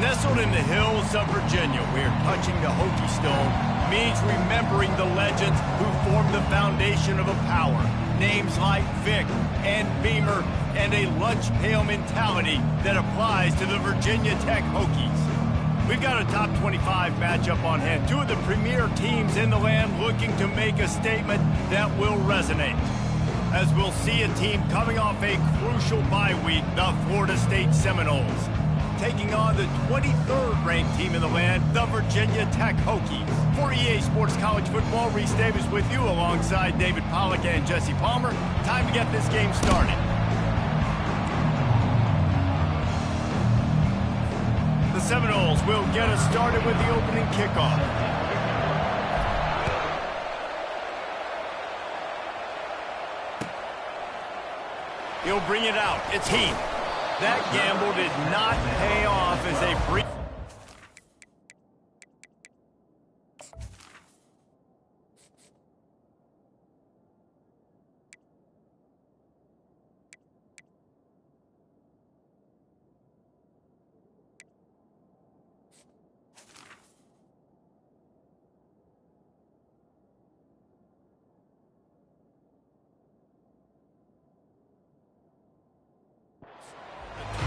Nestled in the hills of Virginia, where touching the Hokie Stone means remembering the legends who formed the foundation of a power. Names like Vic and Beamer, and a lunch pail mentality that applies to the Virginia Tech Hokies. We've got a top 25 matchup on hand. Two of the premier teams in the land looking to make a statement that will resonate. As we'll see a team coming off a crucial bye week, the Florida State Seminoles, taking on the 23rd ranked team in the land, the Virginia Tech Hokies. For EA Sports College Football, Reese Davis with you alongside David Pollack and Jesse Palmer. Time to get this game started. The Seminoles will get us started with the opening kickoff. He'll bring it out. It's Heath. That gamble did not pay off as a brief...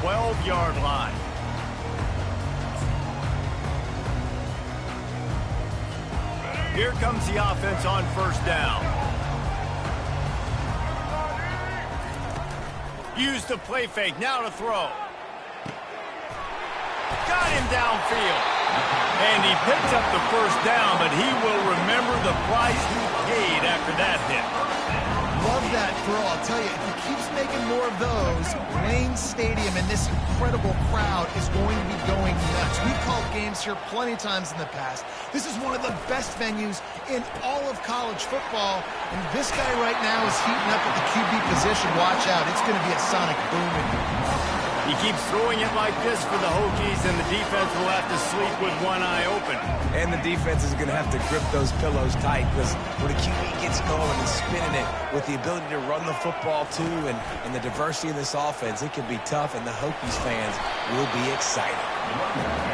The 12-yard line. Here comes the offense on first down. Use the play fake, now to throw. Got him downfield. And he picks up the first down, but he will remember the price he paid after that hit. Love that throw. I'll tell you, if he keeps making more of those, Wayne Stadium and this incredible crowd is going to be going nuts. We've called games here plenty of times in the past. This is one of the best venues in all of college football, and this guy right now is heating up at the QB position. Watch out. It's going to be a sonic boom in here. He keeps throwing it like this for the Hokies, and the defense will have to sleep with one eye open. And the defense is going to have to grip those pillows tight, because when the QB gets going and spinning it with the ability to run the football too, and the diversity of this offense, it can be tough, and the Hokies fans will be excited.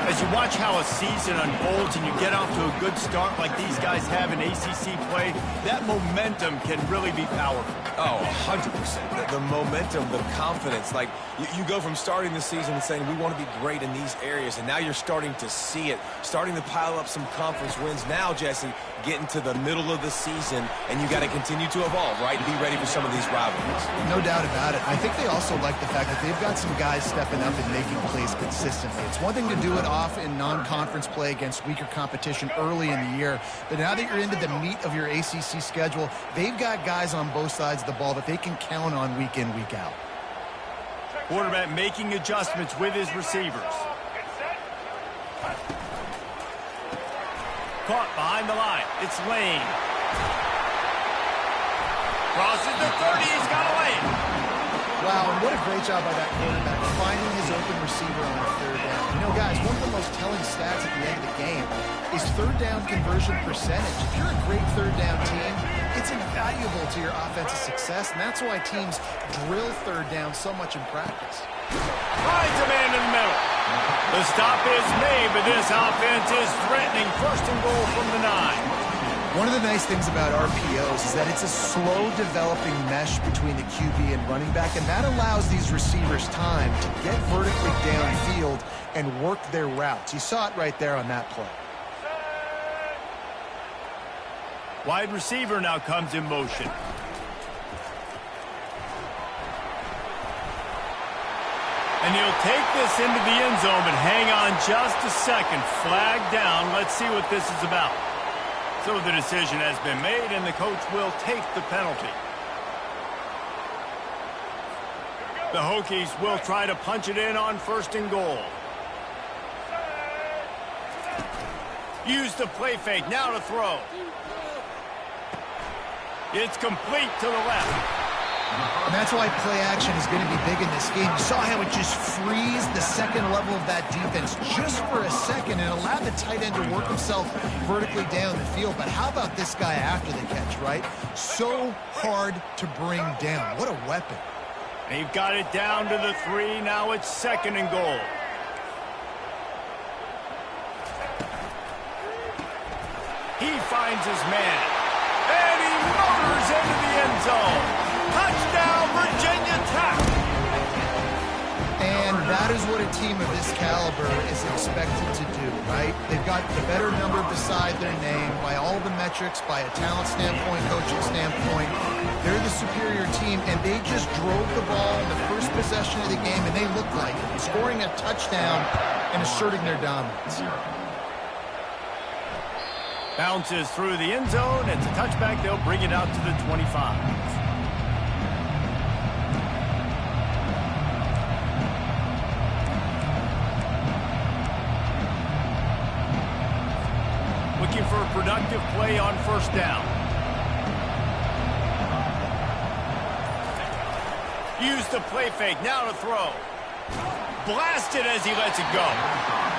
As you watch how a season unfolds and you get off to a good start like these guys have in ACC play, that momentum can really be powerful. Oh, 100%. The momentum, the confidence. Like, you go from starting the season and saying, we want to be great in these areas, and now you're starting to see it, starting to pile up some conference wins. Now, Jesse, getting to the middle of the season, and you got to continue to evolve, right? Be ready for some of these rivalries. No doubt about it. I think they also like the fact that they've got some guys stepping up and making plays consistently. It's one thing to do it off in non-conference play against weaker competition early in the year, but now that you're into the meat of your ACC schedule, they've got guys on both sides of the ball that they can count on week in, week out. Quarterback making adjustments with his receivers. Caught behind the line. It's Lane. Crosses the 30. He's got a lane. Wow, and what a great job by that quarterback, finding his open receiver on third down. You know, guys, one of the most telling stats at the end of the game is third down conversion percentage. If you're a great third down team, it's invaluable to your offensive success, and that's why teams drill third down so much in practice. Finds a man in the middle. The stop is made, but this offense is threatening. First and goal from the 9. One of the nice things about RPOs is that it's a slow developing mesh between the QB and running back, and that allows these receivers time to get vertically downfield and work their routes. You saw it right there on that play. Wide receiver now comes in motion. And he'll take this into the end zone, but hang on just a second. Flag down. Let's see what this is about. So the decision has been made, and the coach will take the penalty. The Hokies will try to punch it in on first and goal. Use the play fake. Now to throw. It's complete to the left. And that's why play action is going to be big in this game. You saw how it just frees the second level of that defense just for a second and allowed the tight end to work himself vertically down the field. But how about this guy after the catch, right? So hard to bring down. What a weapon. They've got it down to the 3. Now it's second and goal. He finds his man. And he motors into the end zone. Touchdown, Virginia Tech. And that is what a team of this caliber is expected to do, right? They've got the better number beside their name by all the metrics, by a talent standpoint, coaching standpoint. They're the superior team, and they just drove the ball in the first possession of the game, and they looked like it, scoring a touchdown and asserting their dominance. Bounces through the end zone. It's a touchback. They'll bring it out to the 25. Looking for a productive play on first down. Use the play fake. Now to throw. Blasted as he lets it go.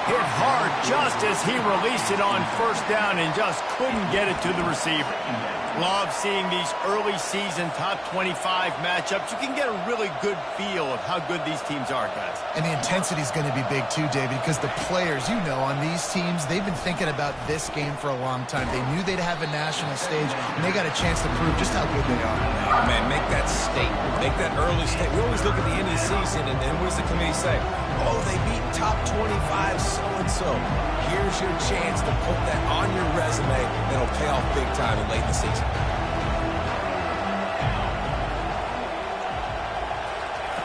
Hit hard just as he released it on first down and just couldn't get it to the receiver. Love seeing these early season top 25 matchups. You can get a really good feel of how good these teams are, guys. And the intensity is going to be big too, David, because the players, you know, on these teams, they've been thinking about this game for a long time. They knew they'd have a national stage, and they got a chance to prove just how good they are. Oh, man, make that statement. Make that early statement. We always look at the end of the season, and what does the committee say? Oh, they beat top 25 so-and-so. Here's your chance to put that on your resume. That'll pay off big time and late in the season.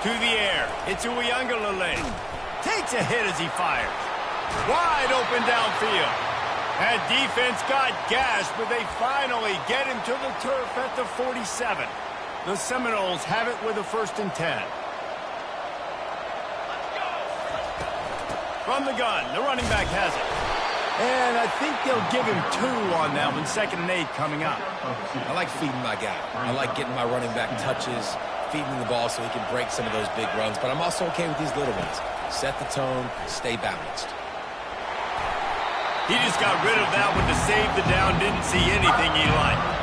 To the air. It's Uiagalelei. Takes a hit as he fires. Wide open downfield. That defense got gashed, but they finally get him to the turf at the 47. The Seminoles have it with a 1st and 10. From the gun, the running back has it. And I think they'll give him 2 on that one. 2nd and 8 coming up. I like feeding my guy. I like getting my running back touches, feeding him the ball so he can break some of those big runs. But I'm also okay with these little ones. Set the tone, stay balanced. He just got rid of that one to save the down. Didn't see anything he liked.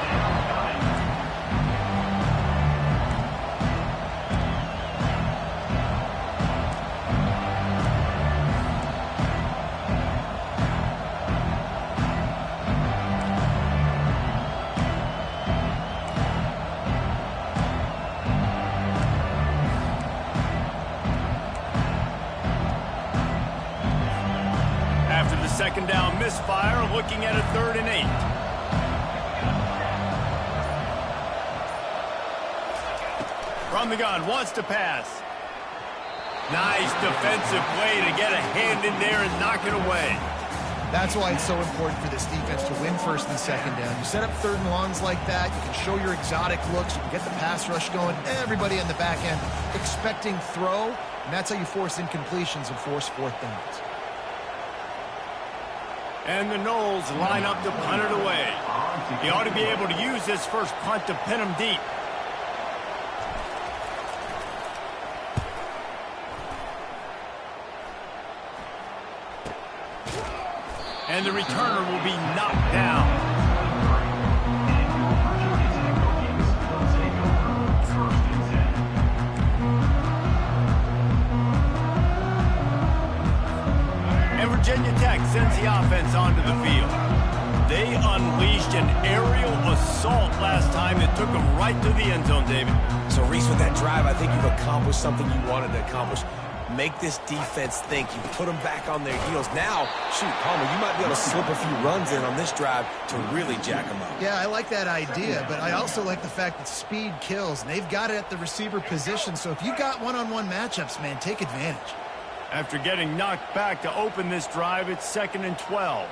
Second down misfire, looking at a 3rd and 8. From the gun, wants to pass. Nice defensive play to get a hand in there and knock it away. That's why it's so important for this defense to win 1st and 2nd down. You set up 3rd and longs like that, you can show your exotic looks, you can get the pass rush going, everybody in the back end expecting throw, and that's how you force incompletions and force 4th downs. And the Noles line up to punt it away. He ought to be able to use this first punt to pin him deep. And the returner will be knocked down. Virginia Tech sends the offense onto the field. They unleashed an aerial assault last time that took them right to the end zone, David. So, Reese, with that drive, I think you've accomplished something you wanted to accomplish. Make this defense think. You put them back on their heels. Now, shoot, Palmer, you might be able to slip a few runs in on this drive to really jack them up. Yeah, I like that idea, but I also like the fact that speed kills, and they've got it at the receiver position. So if you got one-on-one matchups, man, take advantage. After getting knocked back to open this drive, it's 2nd and 12.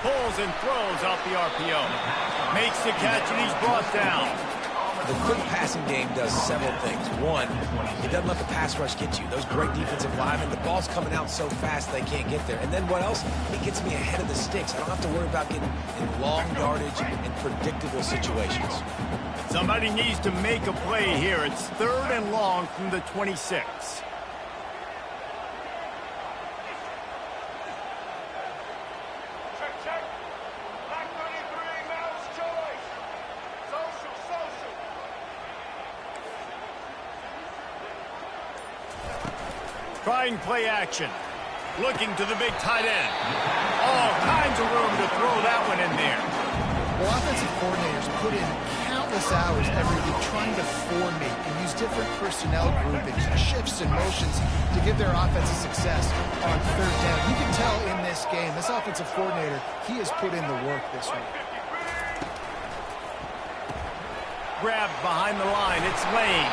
Pulls and throws off the RPO. Makes the catch, and he's brought down. The quick passing game does several things. One, it doesn't let the pass rush get you. Those great defensive linemen, the ball's coming out so fast they can't get there. And then what else? It gets me ahead of the sticks. I don't have to worry about getting in long yardage and predictable situations. Somebody needs to make a play here. It's 3rd and long from the 26. Trying play action. Looking to the big tight end. All kinds of room to throw that one in there. Well, offensive coordinators put in countless hours every week trying to formate and use different personnel groupings, shifts and motions to give their offensive success on third down. You can tell in this game, this offensive coordinator, he has put in the work this week. Grabbed behind the line. It's Lane.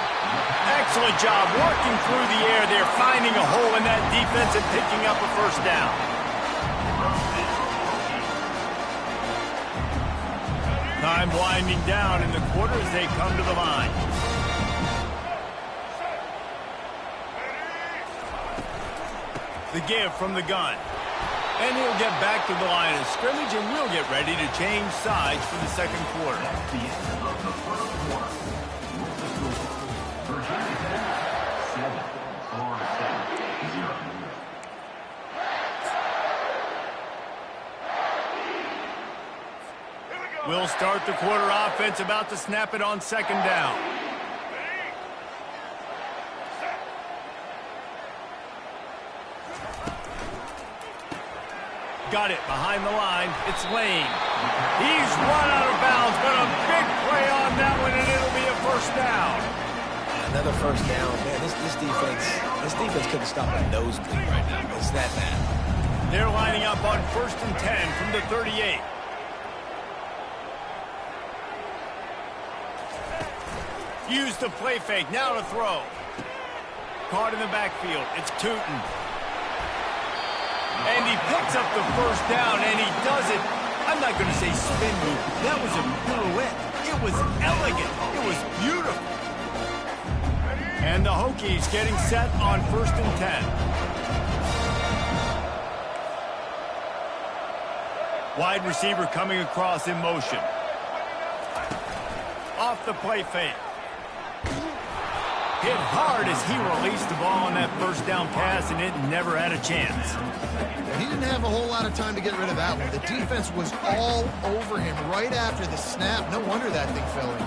Excellent job working through the air there, finding a hole in that defense and picking up a first down. Time winding down in the quarter as they come to the line. The give from the gun. And he'll get back to the line of scrimmage, and we'll get ready to change sides for the second quarter. We'll start the quarter offense, about to snap it on second down. Got it behind the line. It's Lane. He's run out of bounds, but a big play on that one, and it'll be a first down. Another first down. Man, this defense couldn't stop a nosebleed right now. It's that bad. They're lining up on 1st and 10 from the 38. Used the play fake. Now to throw. Caught in the backfield. It's Tootin. And he picks up the first down, and he does it. I'm not going to say spin move. That was a pirouette. It was elegant. It was beautiful. And the Hokies getting set on 1st and 10. Wide receiver coming across in motion. Off the play fake. Hit hard as he released the ball on that first down pass, and it never had a chance. He didn't have a whole lot of time to get rid of that one. The defense was all over him right after the snap. No wonder that thing fell in.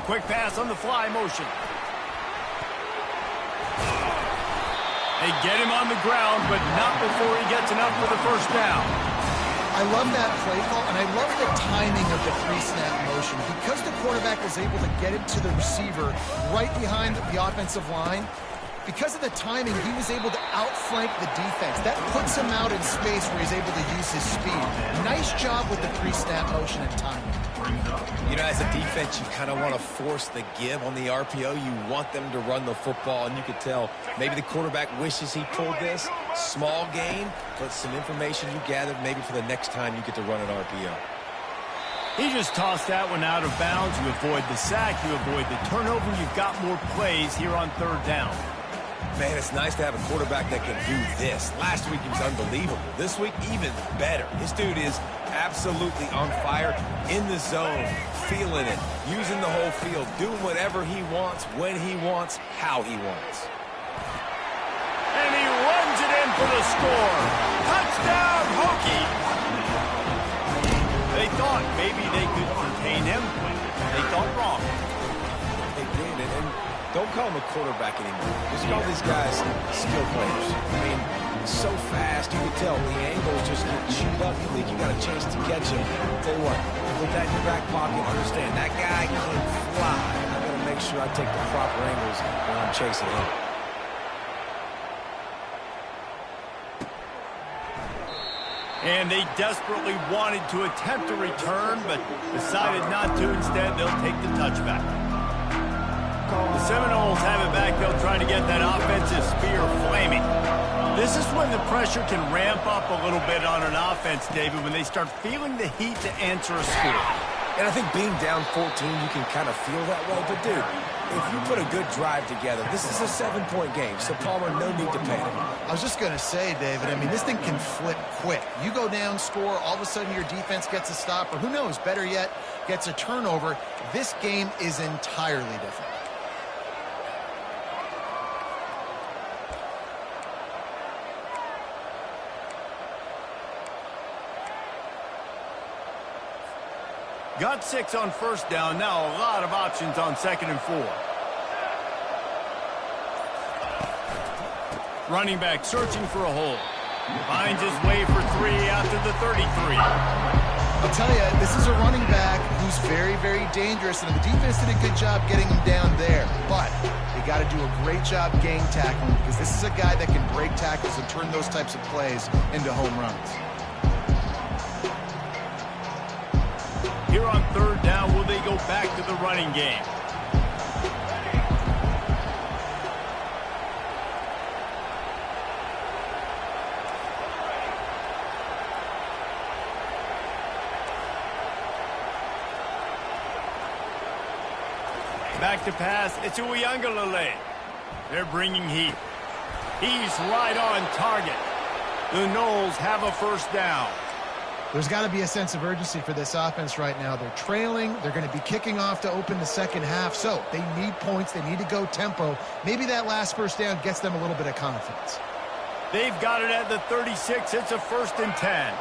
Quick pass on the fly motion. They get him on the ground, but not before he gets enough for the first down. I love that play call, and I love the timing of the three-snap motion. Because the quarterback was able to get it to the receiver right behind the offensive line, because of the timing, he was able to outflank the defense. That puts him out in space where he's able to use his speed. Nice job with the three-snap motion and timing. You know, as a defense, you kind of want to force the give on the RPO. You want them to run the football, and you could tell maybe the quarterback wishes he pulled this. Small gain, but some information you gathered maybe for the next time you get to run an RPO. He just tossed that one out of bounds. You avoid the sack, you avoid the turnover. You've got more plays here on third down. Man, it's nice to have a quarterback that can do this. Last week he was unbelievable. This week, even better. This dude is absolutely on fire, in the zone, feeling it, using the whole field, doing whatever he wants, when he wants, how he wants. And he runs it in for the score. Touchdown, Hokies! They thought maybe they could contain him. They thought wrong. They did, and don't call him a quarterback anymore. Just call these guys skill players. I mean, so fast, you can tell the angles just get chewed up. You think you got a chance to catch him. Tell you what, put that in your back pocket. Understand, that guy can fly. I got to make sure I take the proper angles when I'm chasing him. And they desperately wanted to attempt a return, but decided not to. Instead, they'll take the touchback. The Seminoles have it back. They'll try to get that offensive spear flaming. This is when the pressure can ramp up a little bit on an offense, David, when they start feeling the heat to answer a score. And I think being down 14, you can kind of feel that way. But, dude, if you put a good drive together, this is a 7-point game. So, Palmer, no need to panic. I was just going to say, David, I mean, this thing can flip quick. You go down, score, all of a sudden your defense gets a stop, or who knows, better yet, gets a turnover. This game is entirely different. Got 6 on first down. Now a lot of options on 2nd and 4. Running back searching for a hole. Finds his way for 3 after the 33. I'll tell you, this is a running back who's very, very dangerous, and the defense did a good job getting him down there. But they got to do a great job gang tackling, because this is a guy that can break tackles and turn those types of plays into home runs. Here on 3rd down, will they go back to the running game? Back to pass, it's Uiagalelei. They're bringing heat. He's right on target. The Noles have a 1st down. There's got to be a sense of urgency for this offense right now. They're trailing. They're going to be kicking off to open the 2nd half. So they need points. They need to go tempo. Maybe that last 1st down gets them a little bit of confidence. They've got it at the 36. It's a 1st and 10.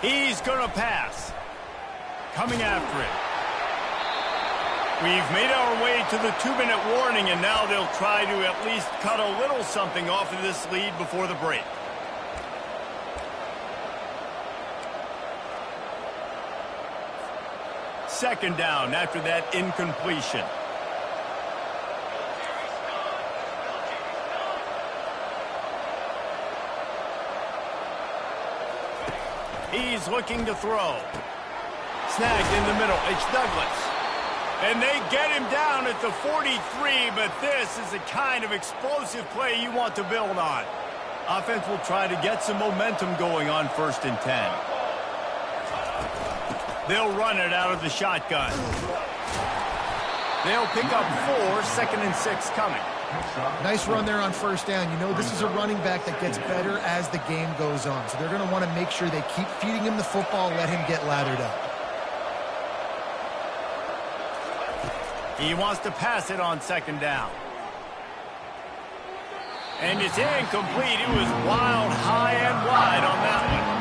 He's going to pass. Coming after it. We've made our way to the 2-minute warning, and now they'll try to at least cut a little something off of this lead before the break. Second down after that incompletion. He's looking to throw. Snagged in the middle. It's Douglas. And they get him down at the 43, but this is the kind of explosive play you want to build on. Offense will try to get some momentum going on 1st and 10. They'll run it out of the shotgun. They'll pick up 4, 2nd and 6 coming. Nice run there on 1st down. You know, this is a running back that gets better as the game goes on. So they're going to want to make sure they keep feeding him the football, let him get lathered up. He wants to pass it on 2nd down. And it's incomplete. It was wild, high and wide on that one.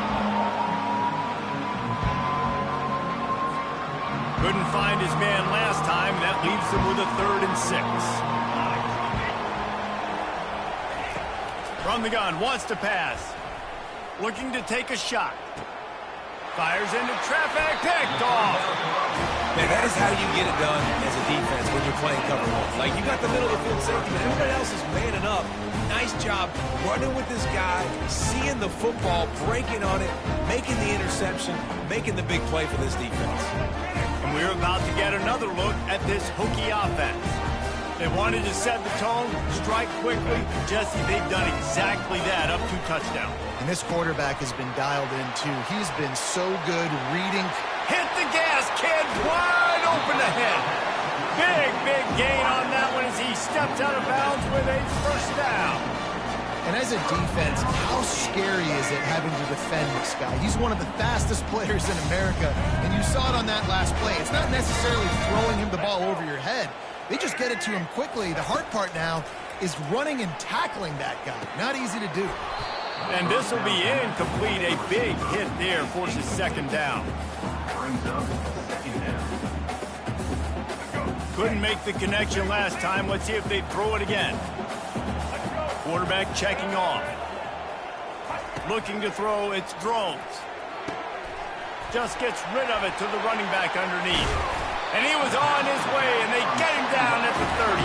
Couldn't find his man last time. That leaves him with a 3rd and 6. From the gun, wants to pass. Looking to take a shot. Fires into traffic, picked off. Man, that is how you get it done as a defense when you're playing cover one. Like, you got the middle of the field safety, but everybody else is manning up. Nice job running with this guy, seeing the football, breaking on it, making the interception, making the big play for this defense. And we're about to get another look at this Hokie offense. They wanted to set the tone, strike quickly. Jesse, they've done exactly that, up 2 touchdowns. And this quarterback has been dialed in, too. He's been so good reading. Hit the gas, kid. Wide open ahead. Big gain on that one as he steps out of bounds with a 1st down. And as a defense, how scary is it having to defend this guy? He's one of the fastest players in America, and you saw it on that last play. It's not necessarily throwing him the ball over your head. They just get it to him quickly. The hard part now is running and tackling that guy. Not easy to do. And this will be incomplete. A big hit there forces 2nd down. Couldn't make the connection last time. Let's see if they throw it again. Quarterback checking off. Looking to throw, it's Drones. Just gets rid of it to the running back underneath. And he was on his way, and they get him down at the 30.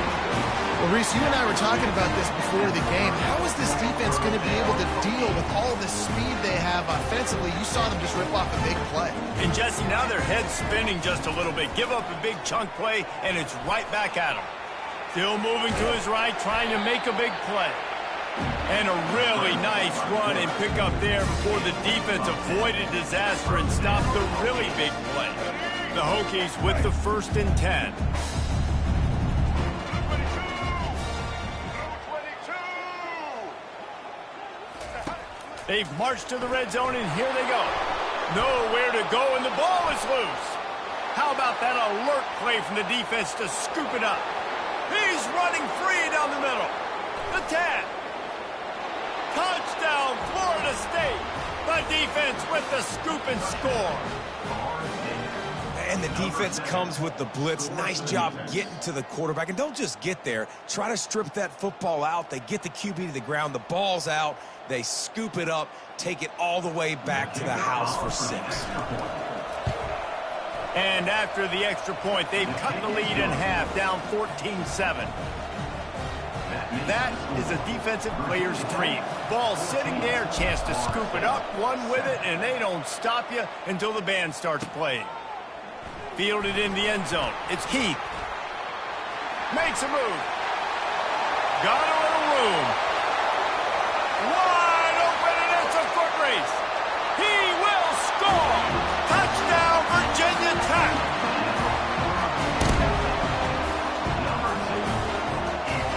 Well, Reese, you and I were talking about this before the game. How is this defense going to be able to deal with all the speed they have offensively? You saw them just rip off a big play. And, Jesse, now their head's spinning just a little bit. Give up a big chunk play, and it's right back at him. Still moving to his right, trying to make a big play. And a really nice run and pick up there before the defense avoided disaster and stopped the really big play. The Hokies with the 1st and 10. They've marched to the red zone, and here they go. Nowhere to go, and the ball is loose. How about that alert play from the defense to scoop it up? He's running free down the middle. The 10. Touchdown, Florida State. The defense with the scoop and score. And the defense comes with the blitz. Nice job getting to the quarterback. And don't just get there. Try to strip that football out. They get the QB to the ground. The ball's out. They scoop it up, take it all the way back to the house for 6. And after the extra point, they've cut the lead in half, down 14-7. That is a defensive player's dream. Ball sitting there, chance to scoop it up, run with it, and they don't stop you until the band starts playing. Fielded in the end zone. It's Heath. Makes a move. Got a little room. Wide open, and it's a foot race. He will score. Touchdown, Virginia Tech.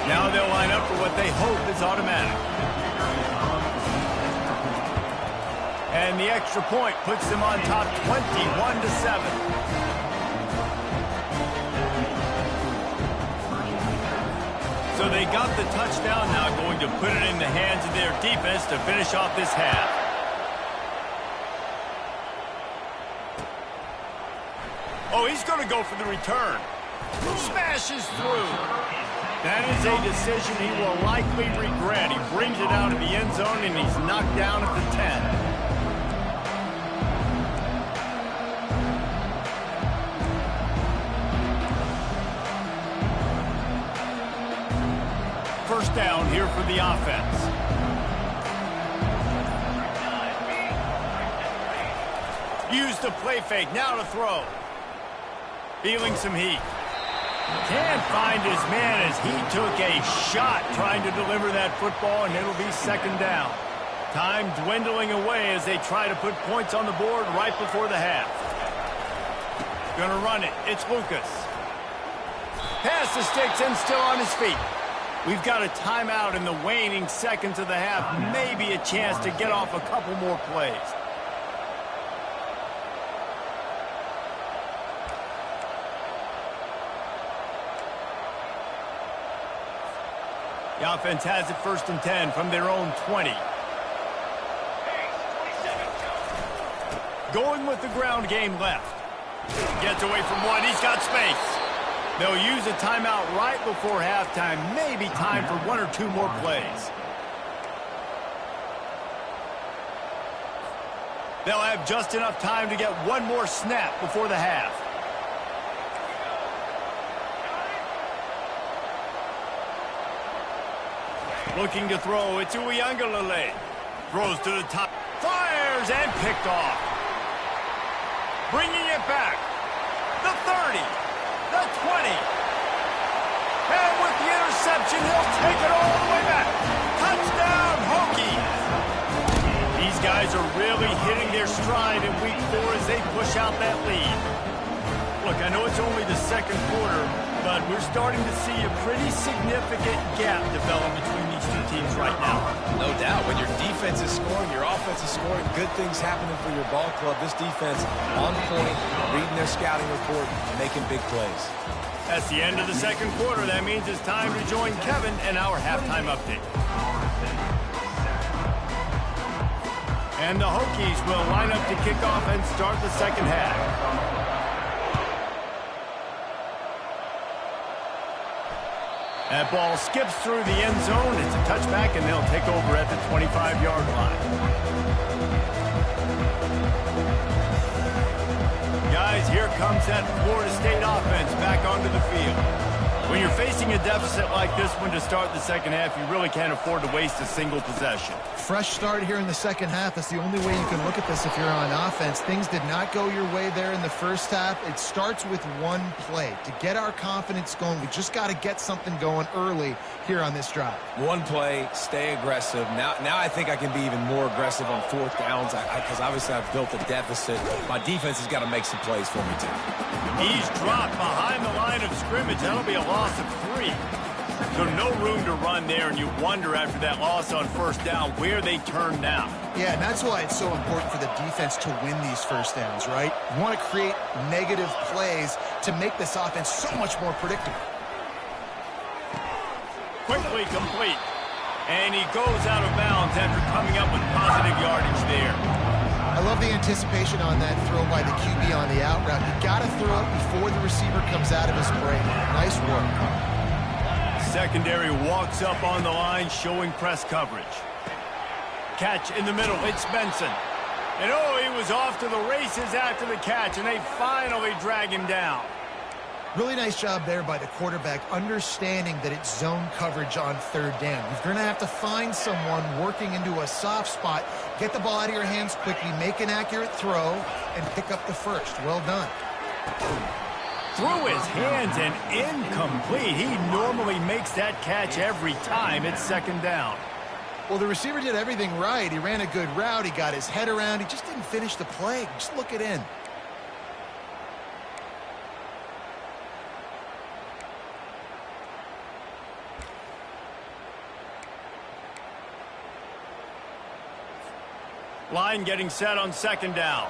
Now they'll line up for what they hope is automatic. And the extra point puts them on top 21-7. So they got the touchdown, now going to put it in the hands of their defense to finish off this half. Oh, he's going to go for the return. Smashes through. That is a decision he will likely regret. He brings it out of the end zone, and he's knocked down at the 10. First down here for the offense. Use the play fake, now to throw. Feeling some heat. Can't find his man as he took a shot trying to deliver that football, and it'll be second down. Time dwindling away as they try to put points on the board right before the half. Gonna run it. It's Lucas. Pass the sticks and still on his feet. We've got a timeout in the waning seconds of the half. Maybe a chance to get off a couple more plays. The offense has it 1st and 10 from their own 20. Going with the ground game left. Gets away from one. He's got space. They'll use a timeout right before halftime. Maybe time for 1 or 2 more plays. They'll have just enough time to get 1 more snap before the half. Looking to throw. It's Uiagalelei. Throws to the top. Fires and picked off. Bringing it back. The 30. The 20. And with the interception, he'll take it all the way back. Touchdown, Hokies. These guys are really hitting their stride in week 4 as they push out that lead. Look, I know it's only the second quarter, but we're starting to see a pretty significant gap develop between these two teams right now. No doubt. When your defense is scoring, your offense is scoring, good things happening for your ball club. This defense on point, reading their scouting report, making big plays. That's the end of the second quarter. That means it's time to join Kevin and our halftime update. And the Hokies will line up to kick off and start the second half. That ball skips through the end zone. It's a touchback, and they'll take over at the 25-yard line. Guys, here comes that Florida State offense back onto the field. When you're facing a deficit like this one to start the second half, you really can't afford to waste a single possession. Fresh start here in the second half. That's the only way you can look at this if you're on offense. Things did not go your way there in the first half. It starts with one play. To get our confidence going, we just got to get something going early here on this drive. One play, stay aggressive. Now I think I can be even more aggressive on 4th downs because obviously I've built a deficit. My defense has got to make some plays for me, too. He's dropped behind the line of scrimmage. That'll be a loss of 3. So no room to run there, and you wonder after that loss on 1st down where they turn now. Yeah, and that's why it's so important for the defense to win these 1st downs, right? You want to create negative plays to make this offense so much more predictable. Quickly complete. And he goes out of bounds after coming up with positive yardage there. I love the anticipation on that throw by the QB on the out route. You got to throw it before the receiver comes out of his break. Nice work. Secondary walks up on the line, showing press coverage. Catch in the middle. It's Benson. And oh, he was off to the races after the catch, and they finally drag him down. Really nice job there by the quarterback, understanding that it's zone coverage on third down. You're going to have to find someone working into a soft spot, get the ball out of your hands quickly, make an accurate throw, and pick up the first. Well done. Through his hands and incomplete. He normally makes that catch every time. It's second down. Well, the receiver did everything right. He ran a good route. He got his head around. He just didn't finish the play. Just look it in. Line getting set on second down.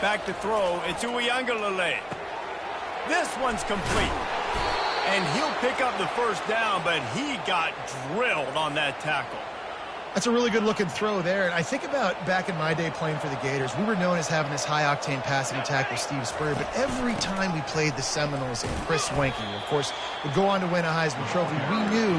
Back to throw. It's Uiagalelei. This one's complete. And he'll pick up the first down, but he got drilled on that tackle. That's a really good-looking throw there. And I think about back in my day playing for the Gators, we were known as having this high-octane passing attack with Steve Spurrier, but every time we played the Seminoles and Chris Wenke, of course, would go on to win a Heisman Trophy, we knew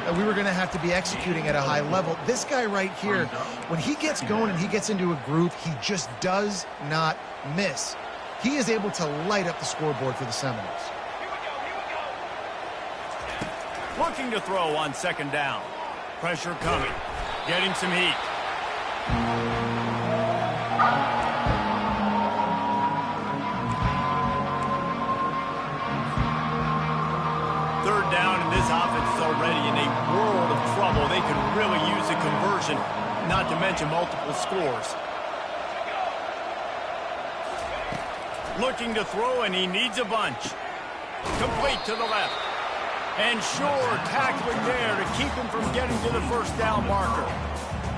that we were going to have to be executing at a high level. This guy right here, when he gets going and he gets into a groove, he just does not miss. He is able to light up the scoreboard for the Seminoles. Looking to throw on second down. Pressure coming. Getting some heat. Third down, and this offense is already in a world of trouble. They could really use a conversion, not to mention multiple scores. Looking to throw, and he needs a bunch. Complete to the left. And sure, tackling there to keep him from getting to the first down marker.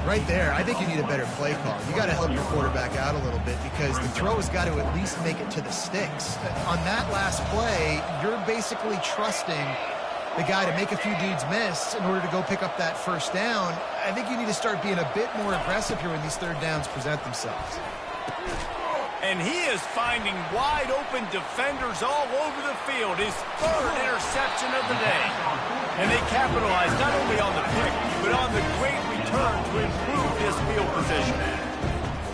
Right there, I think you need a better play call. You got to help your quarterback out a little bit because the throw has got to at least make it to the sticks. On that last play, you're basically trusting the guy to make a few dudes miss in order to go pick up that first down. I think you need to start being a bit more aggressive here when these third downs present themselves. And he is finding wide-open defenders all over the field. His third interception of the day. And they capitalized not only on the pick, but on the great return to improve his field position.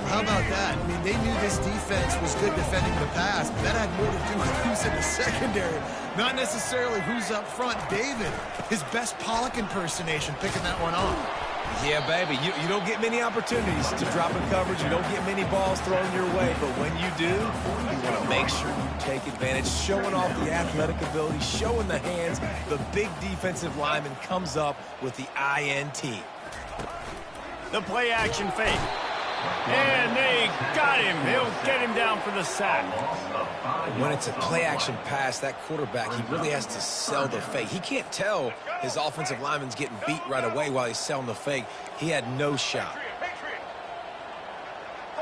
How about that? I mean, they knew this defense was good defending the pass, but that had more to do with who's in the secondary, not necessarily who's up front. David, his best Pollock impersonation, picking that one off. Yeah, baby, you don't get many opportunities to drop in coverage. You don't get many balls thrown your way, but when you do, you want to make sure you take advantage, showing off the athletic ability, showing the hands. The big defensive lineman comes up with the INT. The play-action fake. And they got him. He'll get him down for the sack. When it's a play-action pass, that quarterback, he really has to sell the fake. He can't tell his offensive lineman's getting beat right away while he's selling the fake. He had no shot.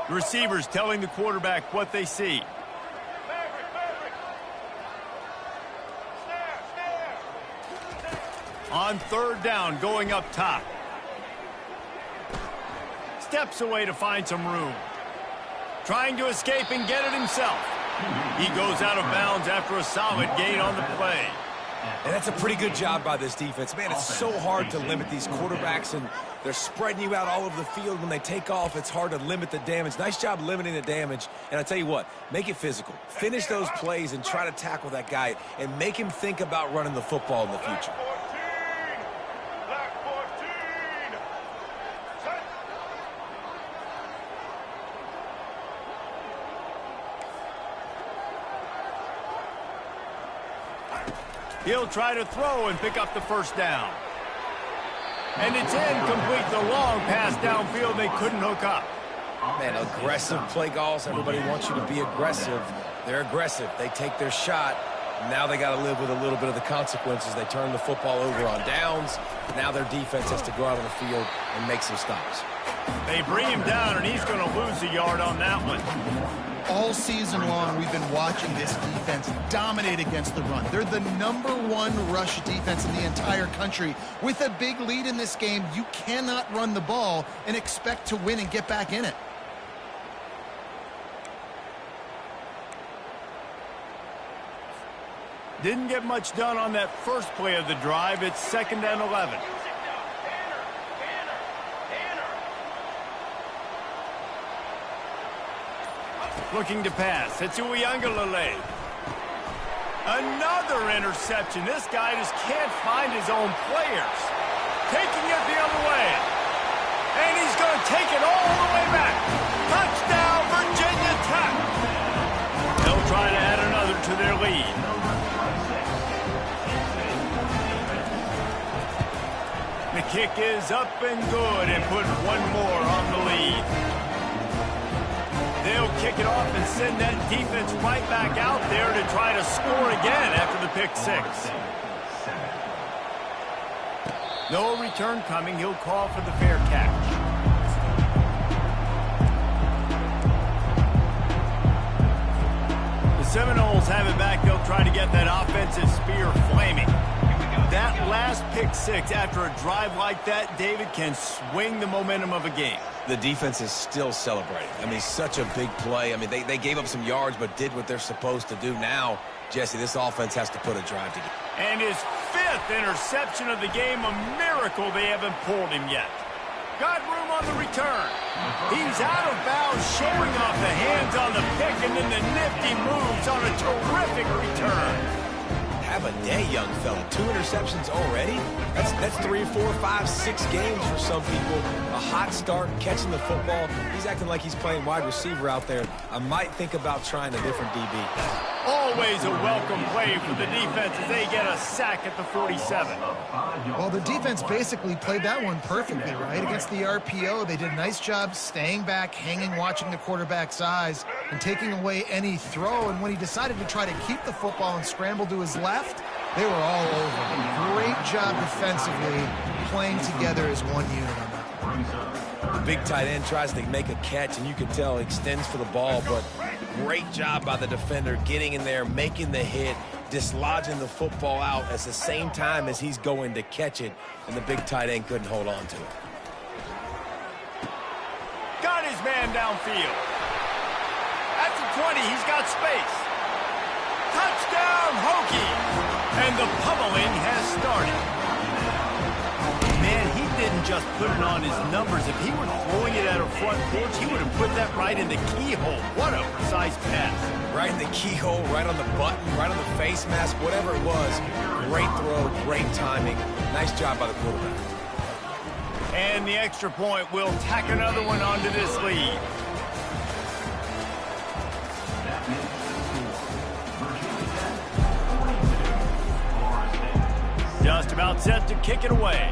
The receivers telling the quarterback what they see. On third down, going up top. Steps away to find some room. Trying to escape and get it himself. He goes out of bounds after a solid gain on the play. And that's a pretty good job by this defense. Man, it's so hard to limit these quarterbacks, and they're spreading you out all over the field. When they take off, it's hard to limit the damage. Nice job limiting the damage. And I tell you what, make it physical. Finish those plays and try to tackle that guy and make him think about running the football in the future. He'll try to throw and pick up the first down. And it's incomplete. The long pass downfield, they couldn't hook up. Man, aggressive play calls. Everybody wants you to be aggressive. They're aggressive. They take their shot. Now they got to live with a little bit of the consequences. They turn the football over on downs. Now their defense has to go out on the field and make some stops. They bring him down, and he's going to lose a yard on that one. All season long, we've been watching this defense dominate against the run. They're the #1 rush defense in the entire country. With a big lead in this game, you cannot run the ball and expect to win and get back in it. Didn't get much done on that first play of the drive. It's 2nd and 11. Looking to pass. It's Uiagalelei. Another interception. This guy just can't find his own players. Taking it the other way. And he's going to take it all the way back. Touchdown, Virginia Tech. They'll try to add another to their lead. The kick is up and good and put one more on the lead. They'll kick it off and send that defense right back out there to try to score again after the pick six. No return coming. He'll call for the fair catch. The Seminoles have it back. They'll try to get that offensive spear flaming. That last pick six after a drive like that, David, can swing the momentum of a game. The defense is still celebrating. I mean, such a big play. I mean, they gave up some yards but did what they're supposed to do. Now, Jesse, this offense has to put a drive together. And his 5th interception of the game, a miracle they haven't pulled him yet. Got room on the return. He's out of bounds, showing off the hands on the pick, and then the nifty moves on a terrific return. Have a day, young fella. 2 interceptions already? That's 3, 4, 5, 6 games for some people. A hot start, catching the football. He's acting like he's playing wide receiver out there. I might think about trying a different DB. Always a welcome play for the defense as they get a sack at the 47. Well, the defense basically played that one perfectly, right? Against the RPO, they did a nice job staying back, hanging, watching the quarterback's eyes, and taking away any throw. And when he decided to try to keep the football and scramble to his left, they were all over him. Great job defensively, playing together as one unit on that. The big tight end tries to make a catch, and you can tell he extends for the ball, but great job by the defender getting in there, making the hit, dislodging the football out at the same time as he's going to catch it, and the big tight end couldn't hold on to it. Got his man downfield. At the 20, he's got space. Touchdown, Hokie! And the pummeling has started. Man, he didn't just put it on his numbers. If he were throwing it at a front porch, he would have put that right in the keyhole. What a precise pass. Right in the keyhole, right on the button, right on the face mask, whatever it was. Great throw, great timing. Nice job by the quarterback. And the extra point will tack another one onto this lead. Just about set to kick it away.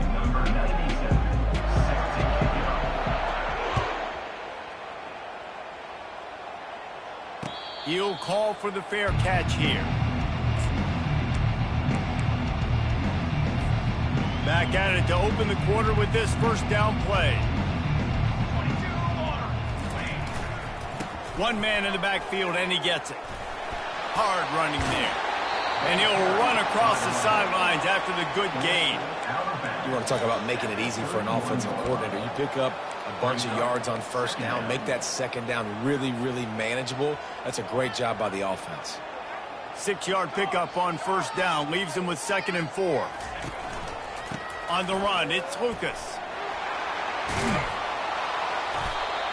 He'll call for the fair catch here. Back at it to open the quarter with this first down play. One man in the backfield, and he gets it. Hard running there. And he'll run across the sidelines after the good gain. You want to talk about making it easy for an offensive coordinator. You pick up a bunch of yards on first down, make that second down really, really manageable. That's a great job by the offense. 6-yard pickup on first down leaves him with 2nd and 4. On the run, it's Lucas.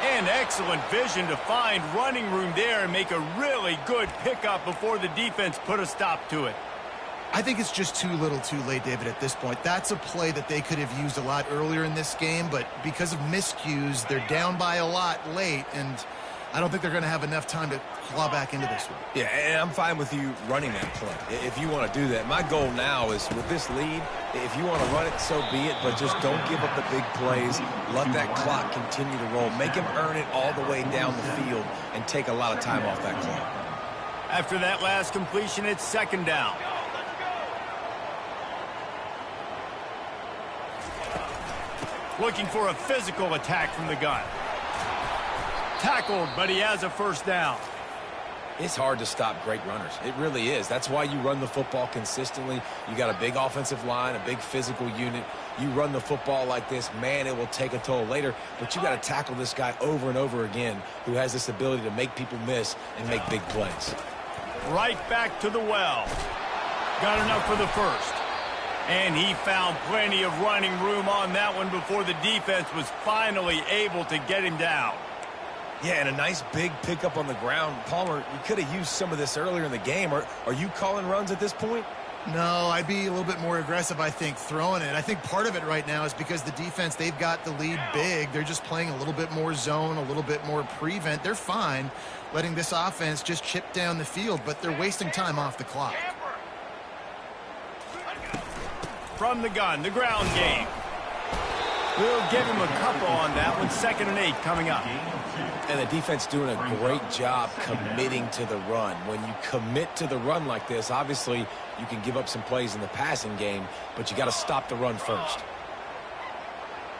And excellent vision to find running room there and make a really good pickup before the defense put a stop to it. I think it's just too little too late, David, at this point. That's a play that they could have used a lot earlier in this game, but because of miscues, they're down by a lot late, and I don't think they're going to have enough time to claw back into this one. Yeah, and I'm fine with you running that play if you want to do that. My goal now is with this lead, if you want to run it, so be it, but just don't give up the big plays. Let that clock continue to roll. Make him earn it all the way down the field and take a lot of time off that clock. After that last completion, it's 2nd down. Looking for a physical attack from the gun. Tackled, but he has a first down. It's hard to stop great runners. It really is. That's why you run the football consistently. You got a big offensive line, a big physical unit. You run the football like this, man, it will take a toll later. But you got to tackle this guy over and over again who has this ability to make people miss and make big plays. Right back to the well. Got enough for the first. And he found plenty of running room on that one before the defense was finally able to get him down. Yeah, and a nice big pickup on the ground. Palmer, you could have used some of this earlier in the game. Are you calling runs at this point? No, I'd be a little bit more aggressive, I think, throwing it. I think part of it right now is because the defense, they've got the lead big. They're just playing a little bit more zone, a little bit more prevent. They're fine letting this offense just chip down the field, but they're wasting time off the clock. From the gun, the ground game. We'll give him a couple on that one. 2nd and 8 coming up. And the defense doing a great job committing to the run. When you commit to the run like this, obviously you can give up some plays in the passing game, but you got to stop the run first.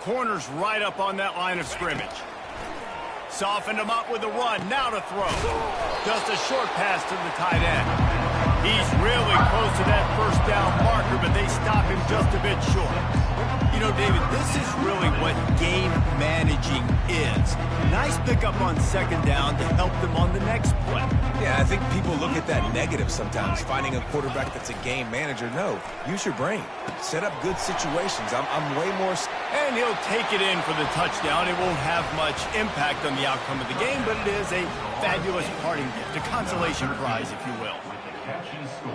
Corners right up on that line of scrimmage. Softened him up with a run. Now to throw. Just a short pass to the tight end. He's really close to that first down marker, but they stop him just a bit short. You know, David, this is really what game managing is. Nice pickup on 2nd down to help them on the next play. Yeah, I think people look at that negative sometimes, finding a quarterback that's a game manager. No, use your brain. Set up good situations. I'm way more... And he'll take it in for the touchdown. It won't have much impact on the outcome of the game, but it is a fabulous parting gift, a consolation prize, if you will.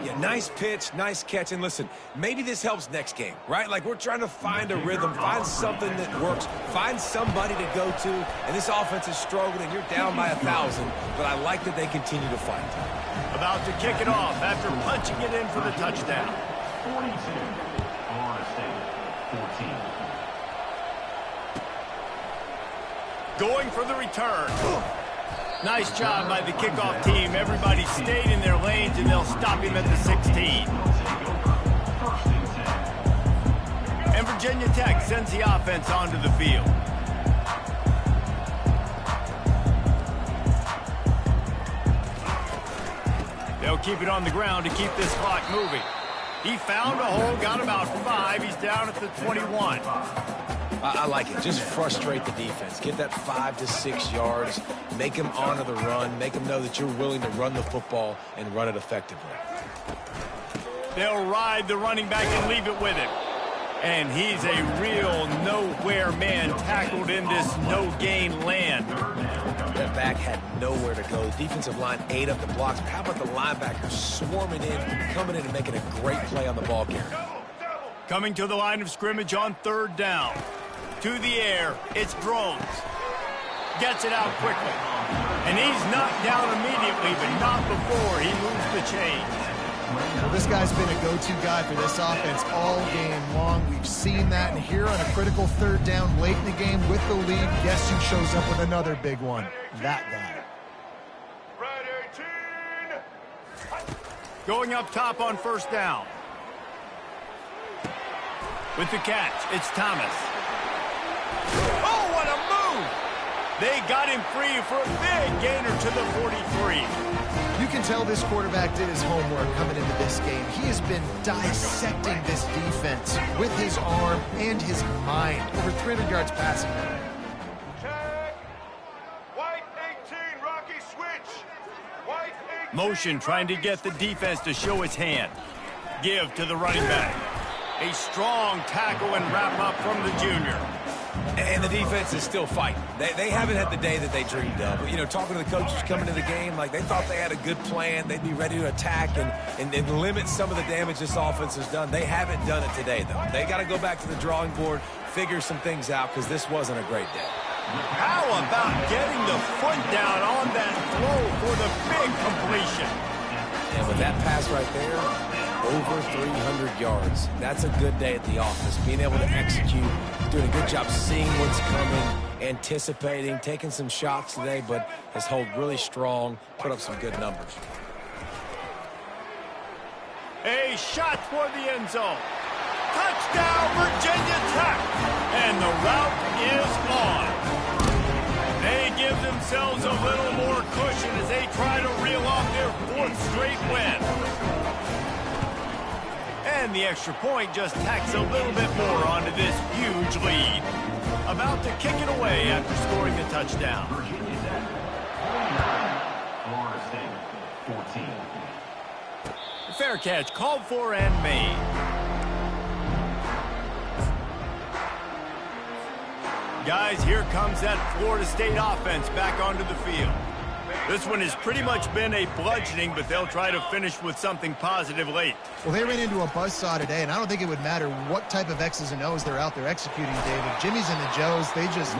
Yeah, nice pitch, nice catch. And listen, maybe this helps next game, right? Like we're trying to find a rhythm, find something that works, find somebody to go to. And this offense is struggling. You're down by 1,000, but I like that they continue to fight. About to kick it off after punching it in for the touchdown. 42, Florida State, 14. Going for the return. Nice job by the kickoff team. Everybody stayed in their lanes, and they'll stop him at the 16. And Virginia Tech sends the offense onto the field. They'll keep it on the ground to keep this clock moving. He found a hole, got about 5. He's down at the 21. I like it. Just frustrate the defense. Get that 5 to 6 yards. Make them honor the run. Make them know that you're willing to run the football and run it effectively. They'll ride the running back and leave it with him. And he's a real nowhere man tackled in this no-gain land. That back had nowhere to go. The defensive line ate up the blocks. But how about the linebackers swarming in, coming in and making a great play on the ball carrier? Coming to the line of scrimmage on 3rd down. To the air, it's Drones. Gets it out quickly. And he's knocked down immediately, but not before he moves the chains. Well, this guy's been a go-to guy for this offense all game long. We've seen that, and here on a critical 3rd down late in the game with the lead, guess who shows up with another big one? That guy. Going up top on 1st down. With the catch, it's Thomas. Oh, what a move! They got him free for a big gainer to the 43. You can tell this quarterback did his homework coming into this game. He has been dissecting this defense with his arm and his mind. Over 300 yards passing. Check. White 18, Rocky switch. White 18. Motion trying to get the defense to show its hand. Give to the running back. A strong tackle and wrap up from the junior. And the defense is still fighting. They haven't had the day that they dreamed of. But, you know, talking to the coaches coming to the game, like they thought they had a good plan. They'd be ready to attack and limit some of the damage this offense has done. They haven't done it today, though. They got to go back to the drawing board, figure some things out, because this wasn't a great day. How about getting the foot down on that throw for the big completion? And with that pass right there, over 300 yards. That's a good day at the office. Being able to execute, doing a good job seeing what's coming, anticipating, taking some shots today, but has held really strong, put up some good numbers. A shot for the end zone. Touchdown, Virginia Tech. And the route is on. They give themselves a little more cushion as they try to reel off their 4th straight win. And the extra point just tacks a little bit more onto this huge lead. About to kick it away after scoring the touchdown. Virginia Tech, 29. Florida State, 14. Fair catch called for and made. Guys, here comes that Florida State offense back onto the field. This one has pretty much been a bludgeoning, but they'll try to finish with something positive late. Well, they ran into a buzzsaw today, and I don't think it would matter what type of X's and O's they're out there executing, David. Jimmy's and the Joes, they're just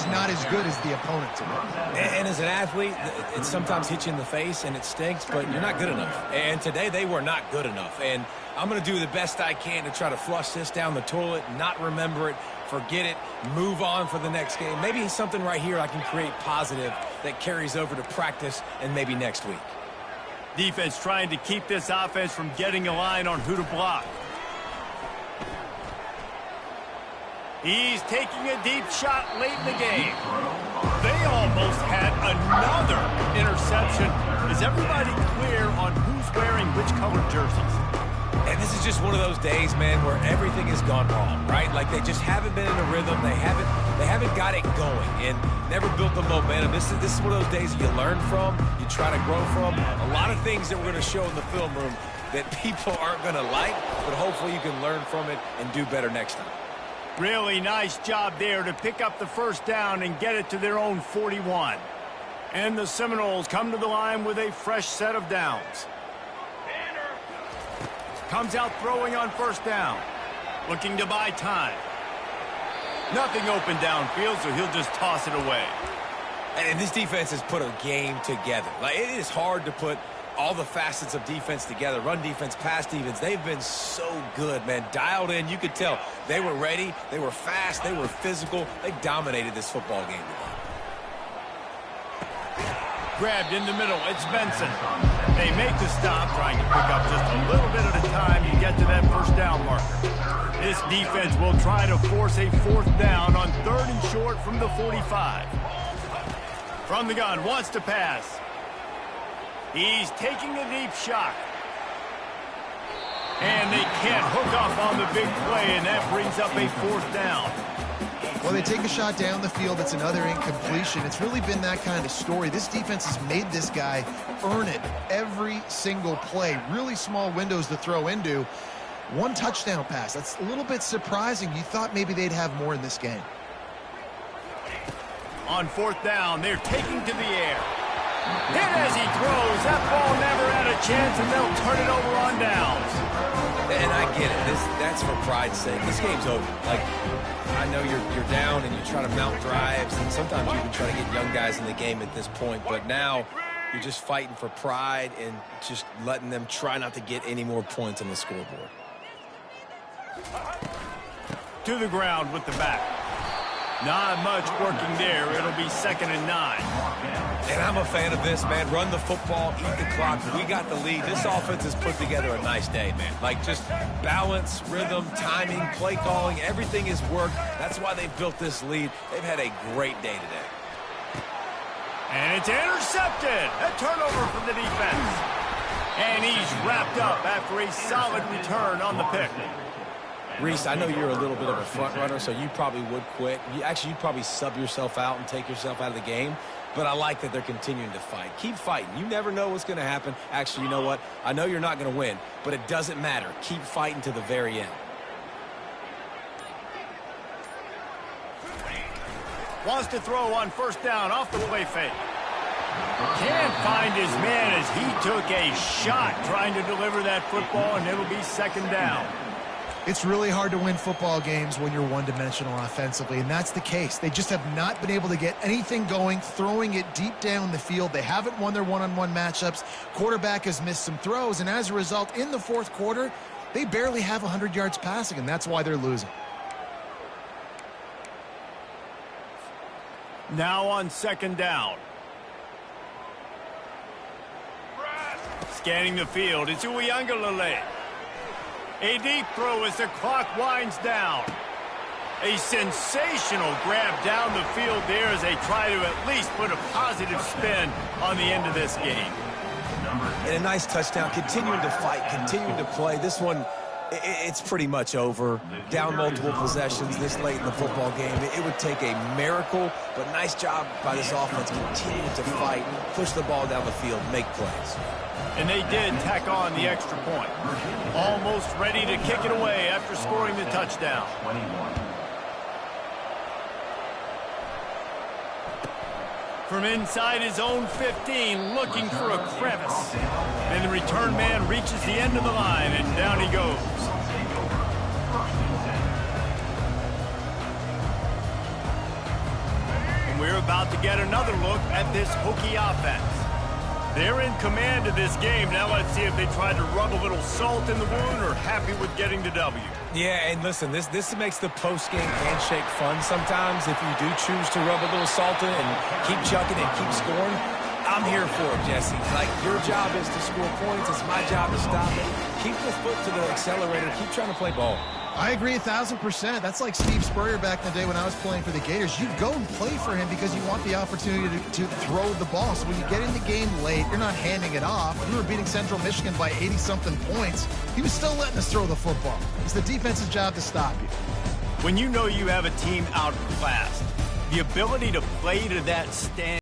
not as good as the opponent today. And as an athlete, it sometimes hits you in the face, and it stinks, but you're not good enough. And today, they were not good enough. And I'm going to do the best I can to try to flush this down the toilet, not remember it, forget it, move on for the next game. Maybe something right here I can create positive that carries over to practice and maybe next week. Defense trying to keep this offense from getting a line on who to block. He's taking a deep shot late in the game. They almost had another interception. Is everybody clear on who's wearing which colored jerseys? And this is just one of those days, man, where everything has gone wrong, right? Like they just haven't been in a rhythm. They haven't got it going and never built the momentum. This is one of those days you learn from, you try to grow from. A lot of things that we're going to show in the film room that people aren't going to like, but hopefully you can learn from it and do better next time. Really nice job there to pick up the first down and get it to their own 41. And the Seminoles come to the line with a fresh set of downs. Comes out throwing on first down. Looking to buy time. Nothing open downfield, so he'll just toss it away. And this defense has put a game together. Like, it is hard to put all the facets of defense together. Run defense, pass defense. They've been so good, man. Dialed in. You could tell they were ready. They were fast. They were physical. They dominated this football game today. Grabbed in the middle. It's Benson. They make the stop, trying to pick up just a little bit at a time to get to that first down marker. This defense will try to force a 4th down on 3rd and short from the 45. From the gun, wants to pass. He's taking a deep shot. And they can't hook up on the big play, and that brings up a 4th down. Well, they take a shot down the field. It's another incompletion. It's really been that kind of story. This defense has made this guy earn it every single play. Really small windows to throw into. 1 touchdown pass. That's a little bit surprising. You thought maybe they'd have more in this game. On 4th down, they're taking to the air. Hit as he throws. That ball never had a chance, and they'll turn it over on downs. And I get it. That's for pride's sake. This game's over. Like, I know you're down and you try to mount drives, and sometimes you even try to get young guys in the game at this point. But now you're just fighting for pride and just letting them try not to get any more points on the scoreboard. To the ground with the back. Not much working there. It'll be 2nd and 9. And I'm a fan of this, man. Run the football, eat the clock. We got the lead. This offense has put together a nice day, man. Like, just balance, rhythm, timing, play calling, everything has worked. That's why they've built this lead. They've had a great day today. And it's intercepted. A turnover from the defense. And he's wrapped up after a solid return on the pick. Reese, I know you're a little bit of a front runner, so you probably would quit. You'd probably sub yourself out and take yourself out of the game. But I like that they're continuing to fight. Keep fighting. You never know what's going to happen. Actually, you know what? I know you're not going to win, but it doesn't matter. Keep fighting to the very end. Wants to throw on first down off the play fake. Can't find his man as he took a shot trying to deliver that football, and it'll be 2nd down. It's really hard to win football games when you're one-dimensional offensively, and that's the case. They just have not been able to get anything going, throwing it deep down the field. They haven't won their one-on-one matchups. Quarterback has missed some throws, and as a result, in the 4th quarter, they barely have 100 yards passing, and that's why they're losing. Now on 2nd down. Scanning the field, it's Uiagalelei. A deep throw as the clock winds down. A sensational grab down the field there as they try to at least put a positive spin on the end of this game. And a nice touchdown, continuing to fight, continuing to play. This one, it's pretty much over. Down multiple possessions this late in the football game. It would take a miracle, but nice job by this offense continuing to fight, push the ball down the field, make plays. And they did tack on the extra point. Almost ready to kick it away after scoring the touchdown. 21. From inside his own 15, looking for a crevice. And the return man reaches the end of the line, and down he goes. And we're about to get another look at this Hokie offense. They're in command of this game. Now let's see if they try to rub a little salt in the wound or happy with getting the W. Yeah, and listen, this makes the post-game handshake fun sometimes. If you do choose to rub a little salt in and keep chucking and keep scoring, I'm here for it, Jesse. Like, your job is to score points. It's my job to stop it. Keep the foot to the accelerator. Keep trying to play ball. I agree 1,000%. That's like Steve Spurrier back in the day when I was playing for the Gators. You go and play for him because you want the opportunity to throw the ball. So when you get in the game late, you're not handing it off. We were beating Central Michigan by 80-something points. He was still letting us throw the football. It's the defense's job to stop you. When you know you have a team outclassed, the ability to play to that stand